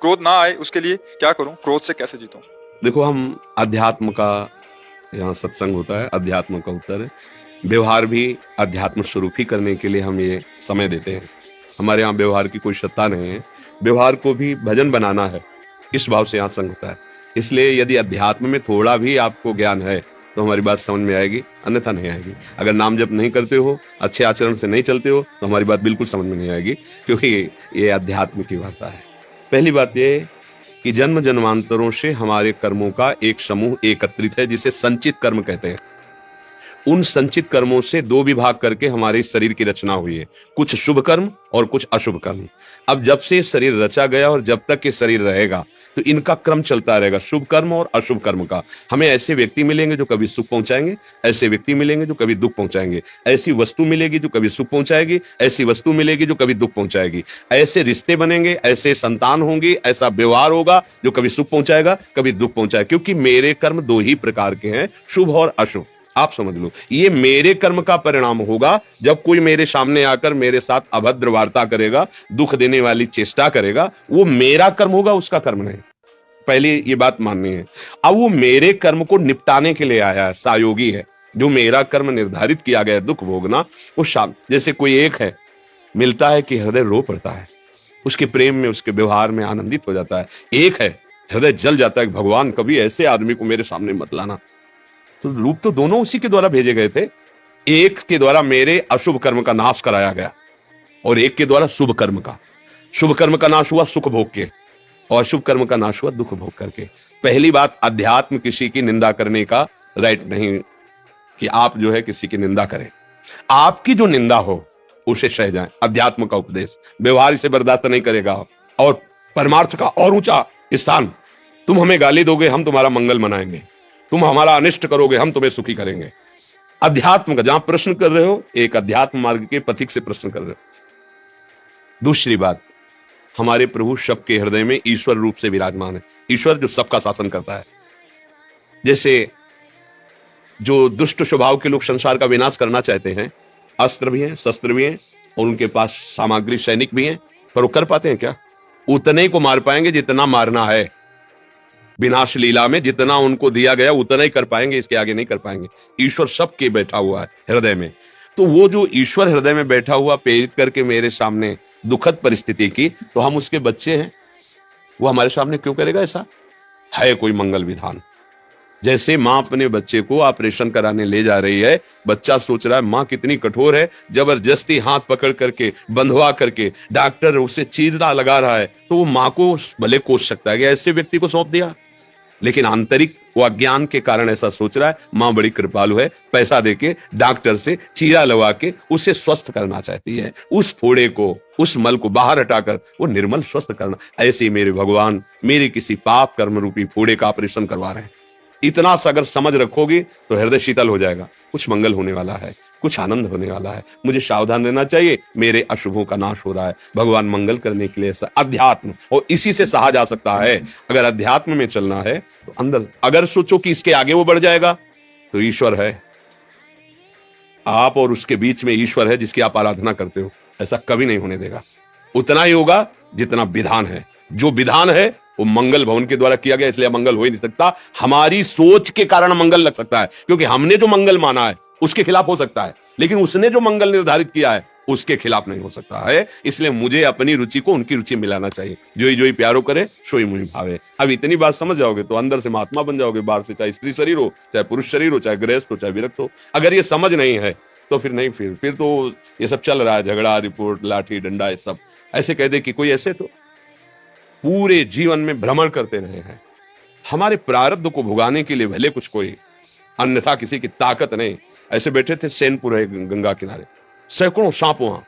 क्रोध ना आए उसके लिए क्या करूं, क्रोध से कैसे जीतूं? देखो, हम अध्यात्म का यहाँ सत्संग होता है, अध्यात्म का उत्तर है। व्यवहार भी अध्यात्म स्वरूप ही करने के लिए हम ये समय देते हैं। हमारे यहाँ व्यवहार की कोई सत्ता नहीं है, व्यवहार को भी भजन बनाना है, इस भाव से यहाँ संग होता है। इसलिए यदि अध्यात्म में थोड़ा भी आपको ज्ञान है तो हमारी बात समझ में आएगी, अन्यथा नहीं आएगी। अगर नाम जप नहीं करते हो, अच्छे आचरण से नहीं चलते हो, तो हमारी बात बिल्कुल समझ में नहीं आएगी, क्योंकि ये अध्यात्म की वार्ता है। पहली बात ये कि जन्म जन्मांतरों से हमारे कर्मों का एक समूह एकत्रित है, जिसे संचित कर्म कहते हैं। उन संचित कर्मों से दो विभाग करके हमारे शरीर की रचना हुई है, कुछ शुभ कर्म और कुछ अशुभ कर्म। अब जब से शरीर रचा गया और जब तक ये शरीर रहेगा तो इनका क्रम चलता रहेगा, शुभ कर्म और अशुभ कर्म का। हमें ऐसे व्यक्ति मिलेंगे जो कभी सुख पहुंचाएंगे, ऐसे व्यक्ति मिलेंगे जो कभी दुख पहुंचाएंगे। ऐसी वस्तु मिलेगी जो कभी सुख पहुंचाएगी, ऐसी वस्तु मिलेगी जो कभी दुख पहुंचाएगी। ऐसे रिश्ते बनेंगे, ऐसे संतान होंगे, ऐसा व्यवहार होगा जो कभी सुख पहुंचाएगा, कभी दुख पहुंचाएगा। क्योंकि मेरे कर्म दो ही प्रकार के हैं, शुभ और अशुभ। आप समझ लो, ये मेरे कर्म का परिणाम होगा। जब कोई मेरे सामने आकर मेरे साथ अभद्र वार्ता करेगा, दुख देने वाली चेष्टा करेगा, वो मेरा कर्म होगा, उसका कर्म नहीं। पहले ये बात माननी है। अब वो मेरे कर्म को निपटाने के लिए आया है, सहयोगी है। जो मेरा कर्म निर्धारित किया गया है दुख भोगना, वो शाम जैसे कोई एक है, मिलता है कि हृदय रो पड़ता है, उसके प्रेम में, उसके व्यवहार में आनंदित हो जाता है। एक है, हृदय जल जाता है कि भगवान कभी ऐसे आदमी को मेरे सामने मत लाना। तो रूप तो दोनों उसी के द्वारा भेजे गए थे। एक के द्वारा मेरे अशुभ कर्म का नाश कराया गया और एक के द्वारा शुभ कर्म का। शुभ कर्म का नाश हुआ सुख भोग के और अशुभ कर्म का नाश हुआ दुख भोग करके। पहली बात, अध्यात्म किसी की निंदा करने का राइट नहीं कि आप जो है किसी की निंदा करें। आपकी जो निंदा हो उसे सह जाएं। अध्यात्म का उपदेश, व्यवहार इसे बर्दाश्त नहीं करेगा। और परमार्थ का और ऊंचा स्थान, तुम हमें गाली दोगे, हम तुम्हारा मंगल मनाएंगे। तुम हमारा अनिष्ट करोगे, हम तुम्हें सुखी करेंगे। अध्यात्म का जहां प्रश्न कर रहे हो, एक अध्यात्म मार्ग के पथिक से प्रश्न कर रहे हो। दूसरी बात, हमारे प्रभु सबके हृदय में ईश्वर रूप से विराजमान है। ईश्वर जो सबका शासन करता है। जैसे जो दुष्ट स्वभाव के लोग संसार का विनाश करना चाहते हैं, अस्त्र भी हैं, शस्त्र भी हैं और उनके पास सामग्री सैनिक भी हैं, पर वो कर पाते हैं क्या? उतने को मार पाएंगे जितना मारना है। विनाश लीला में जितना उनको दिया गया उतना ही कर पाएंगे, इसके आगे नहीं कर पाएंगे। ईश्वर सबके बैठा हुआ है हृदय में। तो वो जो ईश्वर हृदय में बैठा हुआ प्रेरित करके मेरे सामने दुखद परिस्थिति की, तो हम उसके बच्चे हैं, वो हमारे सामने क्यों करेगा? ऐसा है कोई मंगल विधान। जैसे मां अपने बच्चे को ऑपरेशन कराने ले जा रही है, बच्चा सोच रहा है मां कितनी कठोर है, जबरदस्ती हाथ पकड़ करके बंधवा करके डॉक्टर उसे चीरा लगा रहा है, तो वो मां को भले कोस सकता है कि ऐसे व्यक्ति को सौंप दिया। लेकिन आंतरिक वो अज्ञान के कारण ऐसा सोच रहा है, मां बड़ी कृपालु है, पैसा देके डॉक्टर से चीरा लगा के उसे स्वस्थ करना चाहती है। उस फोड़े को, उस मल को बाहर हटाकर वो निर्मल स्वस्थ करना। ऐसे मेरे भगवान मेरे किसी पाप कर्म रूपी फोड़े का ऑपरेशन करवा रहे हैं। इतना सा अगर समझ रखोगे तो हृदय शीतल हो जाएगा। कुछ मंगल होने वाला है, कुछ आनंद होने वाला है। मुझे सावधान रहना चाहिए, मेरे अशुभों का नाश हो रहा है। भगवान मंगल करने के लिए अध्यात्म, और इसी से सहा जा सकता है। अगर अध्यात्म में चलना है तो अंदर, अगर सोचो कि इसके आगे वो बढ़ जाएगा, तो ईश्वर है आप और उसके बीच में ईश्वर है जिसकी आप आराधना करते हो, ऐसा कभी नहीं होने देगा। उतना ही होगा जितना विधान है। जो विधान है वो मंगल भवन के द्वारा किया गया, इसलिए मंगल हो ही नहीं सकता। हमारी सोच के कारण मंगल लग सकता है, क्योंकि हमने जो मंगल माना है उसके खिलाफ हो सकता है, लेकिन उसने जो मंगल निर्धारित किया है उसके खिलाफ नहीं हो सकता है। इसलिए मुझे अपनी रुचि को उनकी रुचि मिलाना चाहिए। जो ही प्यारो करे सोई मुझे भावे। अब इतनी बात समझ जाओगे तो अंदर से महात्मा बन जाओगे, बाहर से चाहे स्त्री शरीर हो, चाहे पुरुष शरीर हो, चाहे गृहस्थ हो, चाहे विरक्त हो। अगर ये समझ नहीं है तो फिर नहीं, फिर तो ये सब चल रहा है, झगड़ा, रिपोर्ट, लाठी डंडा, ये सब ऐसे कह दे कि कोई ऐसे तो पूरे जीवन में भ्रमण करते रहे हैं। हमारे प्रारब्ध को भुगाने के लिए भले कुछ कोई, अन्यथा किसी की ताकत नहीं। ऐसे बैठे थे सैनपुर है गंगा किनारे, सैकड़ों सांप वहां,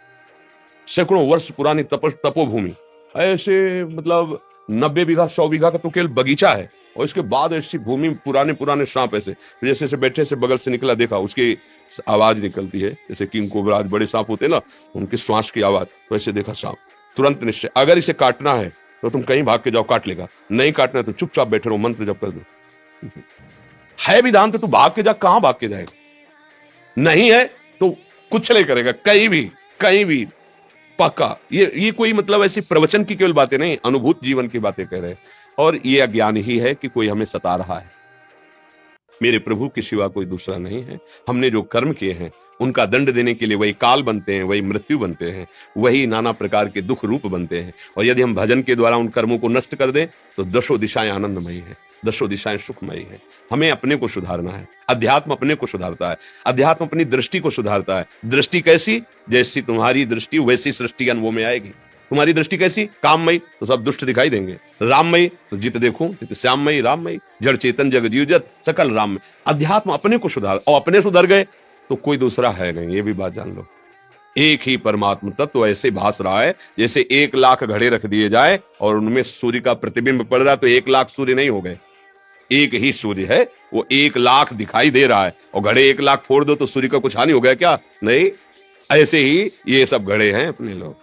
सैकड़ों वर्ष पुरानी तपोभूमि, ऐसे मतलब 90 बीघा 100 बीघा का तो केवल बगीचा है, और इसके बाद ऐसी भूमि पुराने सांप ऐसे जैसे ऐसे बैठे से बगल से निकला, देखा उसकी आवाज निकलती है जैसे किंग कोबरा, बड़े सांप होते ना, उनकी श्वास की आवाज। तो ऐसे देखा सांप, तुरंत निश्चय, अगर इसे काटना है तो तुम कहीं भाग के जाओ, काट लेगा। नहीं काटना है तो चुपचाप बैठे रहो, मंत्र जप कर दो। है विधान तो तू भाग के जा, कहां भाग के जाएगा? नहीं है तो कुछ नहीं करेगा, कहीं भी पक्का ये कोई मतलब ऐसी प्रवचन की केवल बातें नहीं, अनुभूत जीवन की बातें कह रहे हैं। और ये अज्ञान ही है कि कोई हमें सता रहा है। मेरे प्रभु के सिवा कोई दूसरा नहीं है। हमने जो कर्म किए हैं उनका दंड देने के लिए वही काल बनते हैं, वही मृत्यु बनते हैं, वही नाना प्रकार के दुख रूप बनते हैं। और यदि हम भजन के द्वारा उन कर्मों को नष्ट कर दें तो दशों दिशाएं आनंदमयी है, दशों दिशाएं सुखमयी है। हमें अपने को सुधारना है। अध्यात्म अपने को सुधारता है, अध्यात्म अपनी दृष्टि को सुधारता है। दृष्टि कैसी? जैसी तुम्हारी दृष्टि वैसी सृष्टि अनुभव में आएगी। तुम्हारी दृष्टि कैसी? काममयी तो सब दुष्ट दिखाई देंगे, राममयी तो जित देखूं जित श्याममयी राममयी, जड़ चेतन जग जीव जत सकल राम। अध्यात्म अपने को सुधार, और अपने सुधर गए तो कोई दूसरा है नहीं, ये भी बात जान लो। एक ही परमात्मा तत्व ऐसे भास रहा है जैसे 1,00,000 घड़े रख दिए जाए और उनमें सूर्य का प्रतिबिंब पड़ रहा, तो 1,00,000 सूर्य नहीं हो गए, एक ही सूर्य है, वो 1,00,000 दिखाई दे रहा है। और घड़े 1,00,000 फोड़ दो तो सूर्य का कुछ हानि हो गया क्या? नहीं। ऐसे ही ये सब घड़े हैं अपने लोग,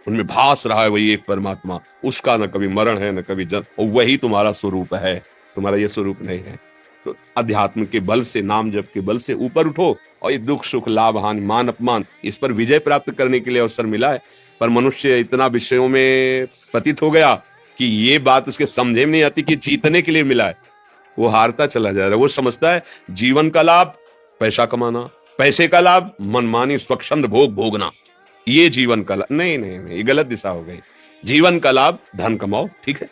उनमें भास रहा है वही एक परमात्मा। उसका न कभी मरण है न कभी जन्म, और वही तुम्हारा स्वरूप है, तुम्हारा ये स्वरूप नहीं है। तो अध्यात्म के बल से, नाम जप के बल से ऊपर उठो, और ये दुख सुख लाभ हानि मान अपमान, इस पर विजय प्राप्त करने के लिए अवसर मिला है। पर मनुष्य इतना विषयों में पतित हो गया कि ये बात उसके समझे में नहीं आती कि जीतने के लिए मिला है। वो हारता चला जा रहा है। वो समझता है जीवन का लाभ पैसा कमाना, पैसे का लाभ मनमानी स्वच्छंद भोग भोगना, ये जीवन का लाभ। नहीं नहीं नहीं, ये गलत दिशा हो गई। जीवन का लाभ धन कमाओ, ठीक है,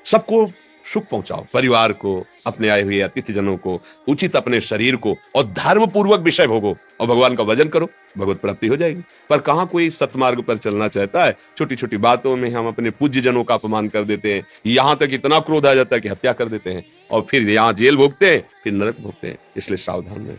सबको सुख पहुंचाओ, परिवार को, अपने आए हुए अतिथि जनों को, उचित अपने शरीर को, और धर्म पूर्वक विषय भोगो और भगवान का भजन करो, भगवत प्राप्ति हो जाएगी। पर कहां कोई सतमार्ग पर चलना चाहता है? छोटी छोटी बातों में हम अपने पूज्य जनों का अपमान कर देते हैं, यहां तक इतना क्रोध आ जाता है कि हत्या कर देते हैं, और फिर यहां जेल भोगते हैं, फिर नरक भोगते हैं। इसलिए सावधान रहें।